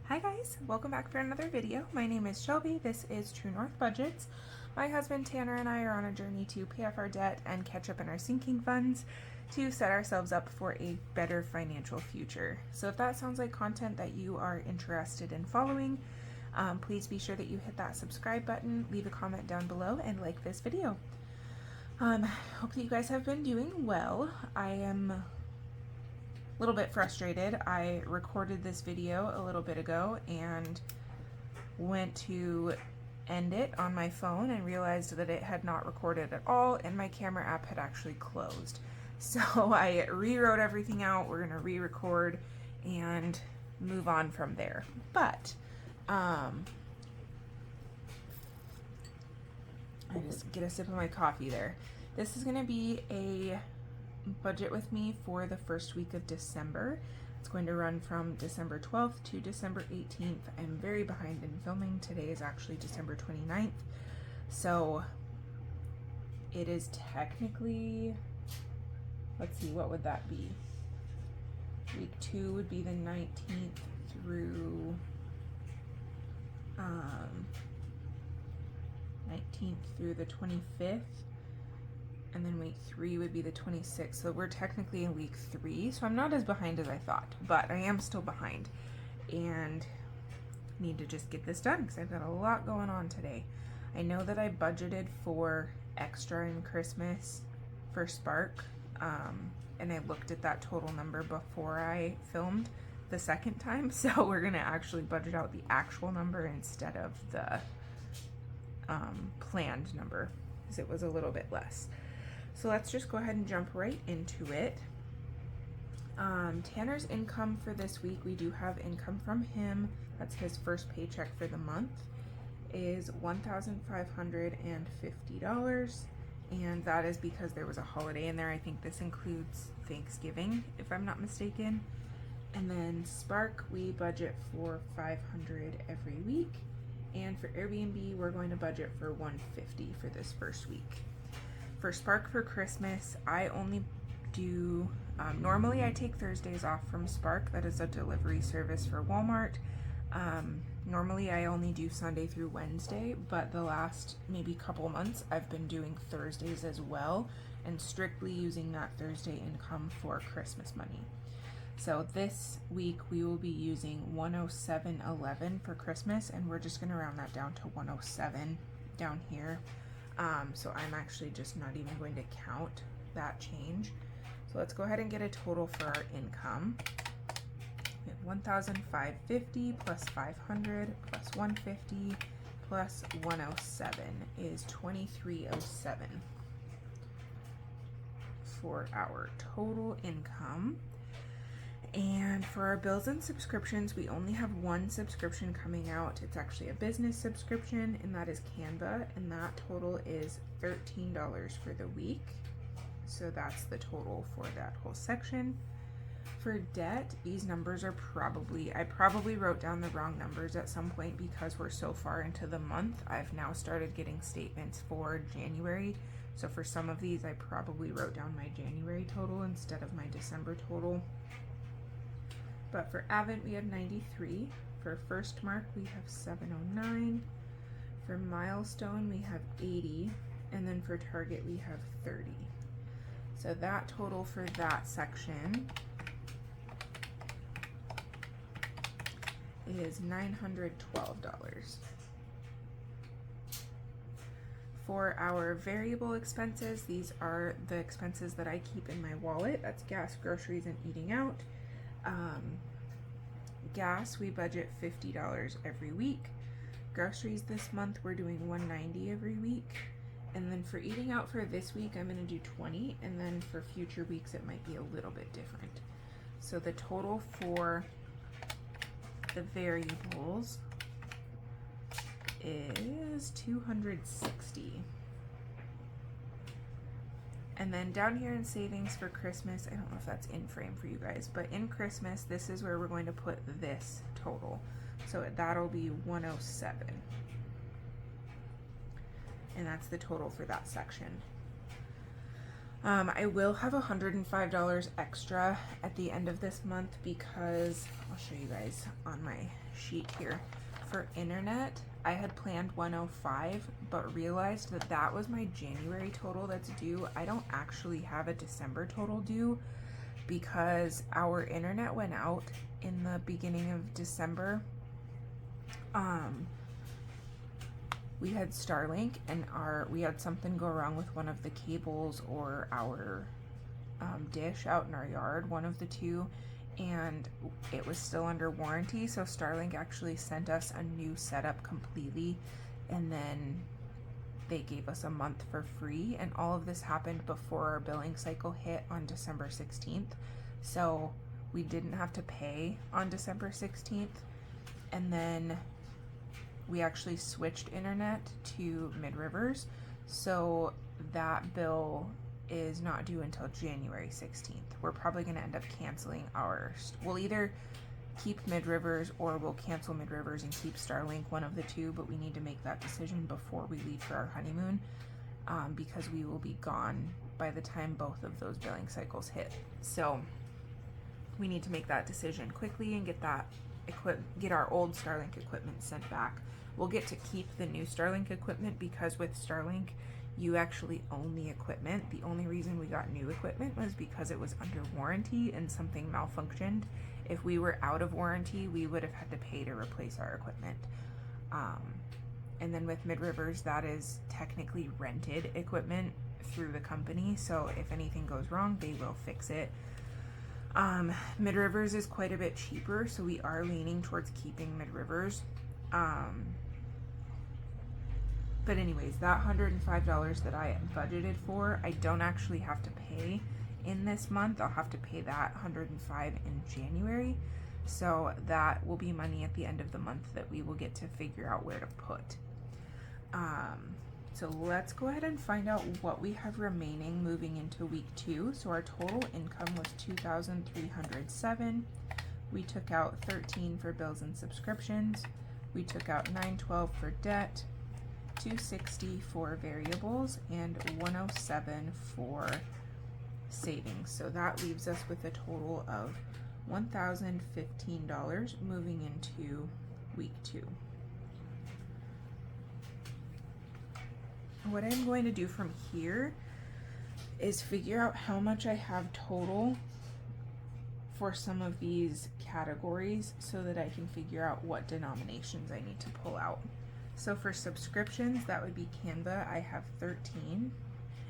Hi guys, welcome back for another video. My name is Shelby. This is True North Budgets. My husband Tanner and I are on a journey to pay off our debt and catch up in our sinking funds to set ourselves up for a better financial future. So if that sounds like content that you are interested in following, please be sure that you hit that subscribe button, leave a comment down below, and like this video. Hope that you guys have been doing well. I am little bit frustrated. I recorded this video a little bit ago and went to end it on my phone and realized that it had not recorded at all and my camera app had actually closed. So I rewrote everything out. We're gonna re-record and move on from there. But I just get a sip of my coffee there. This is gonna be a budget with me for the first week of December. It's going to run from December 12th to December 18th. I'm very behind in filming. Today is actually December 29th. So it is technically, let's see, what would that be? Week 2 would be the 19th through 19th through the 25th. And then week 3 would be the 26th. So we're technically in week 3. So I'm not as behind as I thought, but I am still behind and need to just get this done because I've got a lot going on today. I know that I budgeted for extra in Christmas for Spark, and I looked at that total number before I filmed the second time. So we're gonna actually budget out the actual number instead of the planned number because it was a little bit less. So let's just go ahead and jump right into it. Tanner's income for this week, we do have income from him. That's his first paycheck for the month, is $1,550. And that is because there was a holiday in there. I think this includes Thanksgiving, if I'm not mistaken. And then Spark, we budget for $500 every week. And for Airbnb, we're going to budget for $150 for this first week. For Spark for Christmas, I only do, normally I take Thursdays off from Spark. That is a delivery service for Walmart. Normally I only do Sunday through Wednesday, but the last maybe couple months I've been doing Thursdays as well and strictly using that Thursday income for Christmas money. So this week we will be using $107.11 for Christmas, and we're just gonna round that down to 107 down here. So I'm actually just not even going to count that change. So let's go ahead and get a total for our income. We have 1,550 plus 500 plus 150 plus 107 is 2307 for our total income. And for our bills and subscriptions, we only have one subscription coming out. It's actually a business subscription, and that is Canva, and that total is $13 for the week. So that's the total for that whole section. For debt, these numbers are I probably wrote down the wrong numbers at some point because we're so far into the month. I've now started getting statements for January. So for some of these, I probably wrote down my January total instead of my December total. But for Avent, we have 93. For First Mark, we have 709. For Milestone, we have 80. And then for Target, we have 30. So that total for that section is $912. For our variable expenses, these are the expenses that I keep in my wallet. That's gas, groceries, and eating out. Gas, we budget $50 every week. Groceries this month, we're doing $190 every week. And then for eating out for this week, I'm going to do $20. And then for future weeks, it might be a little bit different. So the total for the variables is $260. And then down here in savings for Christmas, I don't know if that's in frame for you guys, but in Christmas, this is where we're going to put this total. So that'll be 107. And that's the total for that section. I will have $105 extra at the end of this month because I'll show you guys on my sheet here. For internet, I had planned 105, but realized that that was my January total that's due. I don't actually have a December total due because our internet went out in the beginning of December. We had Starlink and we had something go wrong with one of the cables or our dish out in our yard, one of the two, and it was still under warranty. So Starlink actually sent us a new setup completely, and then they gave us a month for free, and all of this happened before our billing cycle hit on December 16th. So we didn't have to pay on December 16th, and then we actually switched internet to Mid-Rivers, so that bill is not due until January 16th. We're probably going to end up canceling ours. We'll either keep Mid-Rivers or we'll cancel Mid-Rivers and keep Starlink, one of the two, but we need to make that decision before we leave for our honeymoon, because we will be gone by the time both of those billing cycles hit. So we need to make that decision quickly and get our old Starlink equipment sent back. We'll get to keep the new Starlink equipment because with Starlink, you actually own the equipment. The only reason we got new equipment was because it was under warranty and something malfunctioned. If we were out of warranty, we would have had to pay to replace our equipment. And then with Mid-Rivers, that is technically rented equipment through the company. So if anything goes wrong, they will fix it. Mid-Rivers is quite a bit cheaper, so we are leaning towards keeping Mid-Rivers. But anyways, that $105 that I budgeted for, I don't actually have to pay in this month. I'll have to pay that $105 in January. So that will be money at the end of the month that we will get to figure out where to put. So let's go ahead and find out what we have remaining moving into week 2. So our total income was $2,307. We took out $13 for bills and subscriptions. We took out $912 for debt, $260 for variables, and $107 for savings. So that leaves us with a total of $1,015 moving into week 2. What I'm going to do from here is figure out how much I have total for some of these categories so that I can figure out what denominations I need to pull out. So for subscriptions, that would be Canva. I have 13.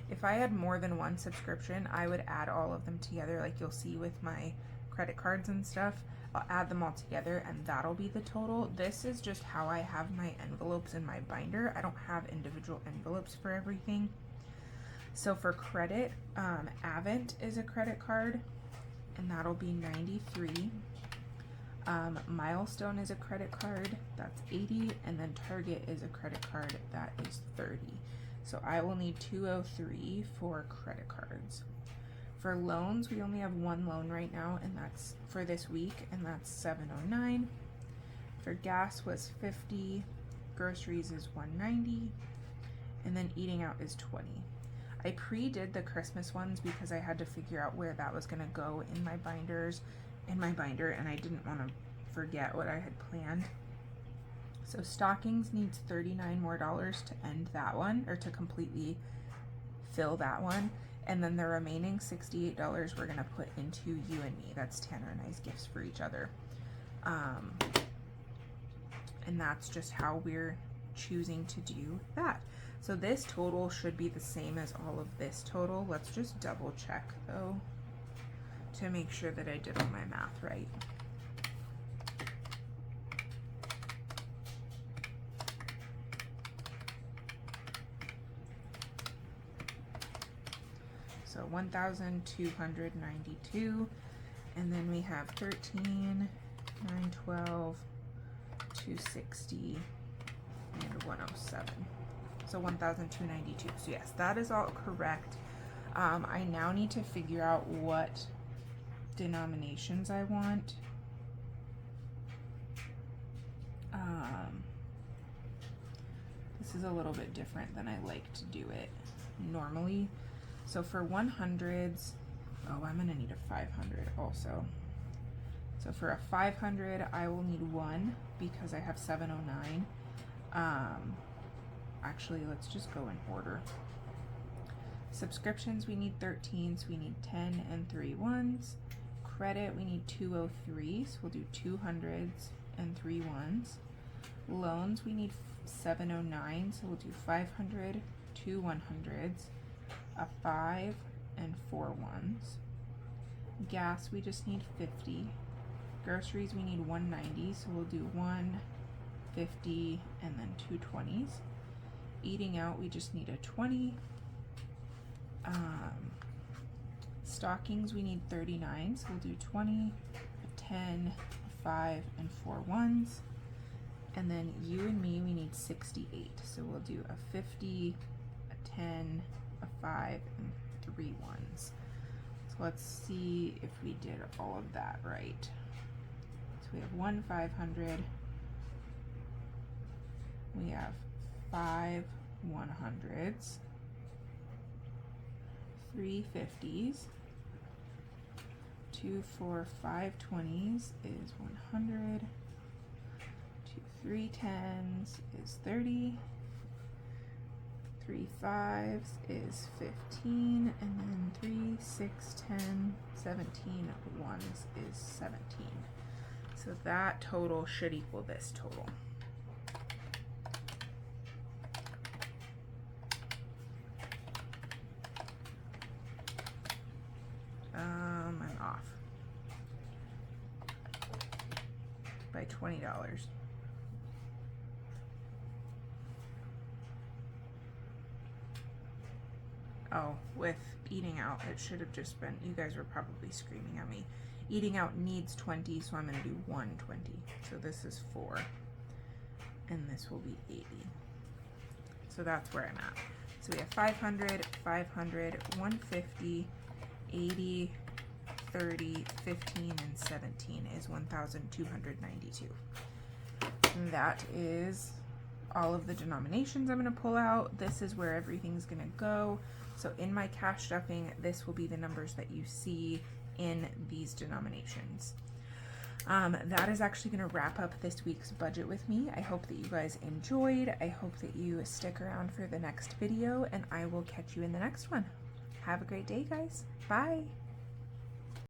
If I had more than one subscription, I would add all of them together, like you'll see with my credit cards and stuff. I'll add them all together and that'll be the total. This is just how I have my envelopes in my binder. I don't have individual envelopes for everything. So for credit, Avent is a credit card, and that'll be 93. Milestone is a credit card, that's 80, and then Target is a credit card, that is 30. So I will need 203 for credit cards. For loans, we only have one loan right now, and that's for this week, and that's 709. For gas was 50, groceries is 190, and then eating out is 20. I pre-did the Christmas ones because I had to figure out where that was going to go in my binder, and I didn't want to forget what I had planned. So stockings needs $39 more to end that one, or to completely fill that one. And then the remaining $68 we're going to put into you and me. That's Tanner and I's gifts for each other. And that's just how we're choosing to do that. So this total should be the same as all of this total. Let's just double check though to make sure that I did all my math right. So 1,292, and then we have 13, 912, 260, and 107. So 1,292. So yes, that is all correct. I now need to figure out what denominations I want. This is a little bit different than I like to do it normally. So for 100s, oh, I'm gonna need a 500 also. So for a 500, I will need 1 because I have 709. Actually, let's just go in order. Subscriptions, we need 13, so we need 10 and 3 1s. Credit, we need 203, so we'll do 200s and 3 1s. Loans, we need 709, so we'll do 500, 2 100s, a 5 and 4 1s. Gas, we just need 50. Groceries, we need 190, so we'll do 1, 50, and then 2 20s. Eating out, we just need a 20. Stockings, we need 39, so we'll do 20, a 10, a 5, and 4 1s. And then you and me, we need 68, so we'll do a 50, a 10, a 5, and 3 1s. So let's see if we did all of that right. So we have 1 500, we have 5 100s, 3 50s, 2 4 5 20s is 100, 2 3 10s is 30, 3 5s is 15, and then 3 6 10 17 1s is 17. So that total should equal this total. I'm off by $20. Oh, with eating out, it should have just been, you guys were probably screaming at me. Eating out needs 20, so I'm going to do 120. So this is 4, and this will be 80. So that's where I'm at. So we have 500, 500, 150, 80, 30, 15, and 17 is 1,292. And that is all of the denominations I'm going to pull out. This is where everything's going to go. So in my cash stuffing, this will be the numbers that you see in these denominations. That is actually going to wrap up this week's budget with me. I hope that you guys enjoyed. I hope that you stick around for the next video, and I will catch you in the next one. Have a great day, guys. Bye.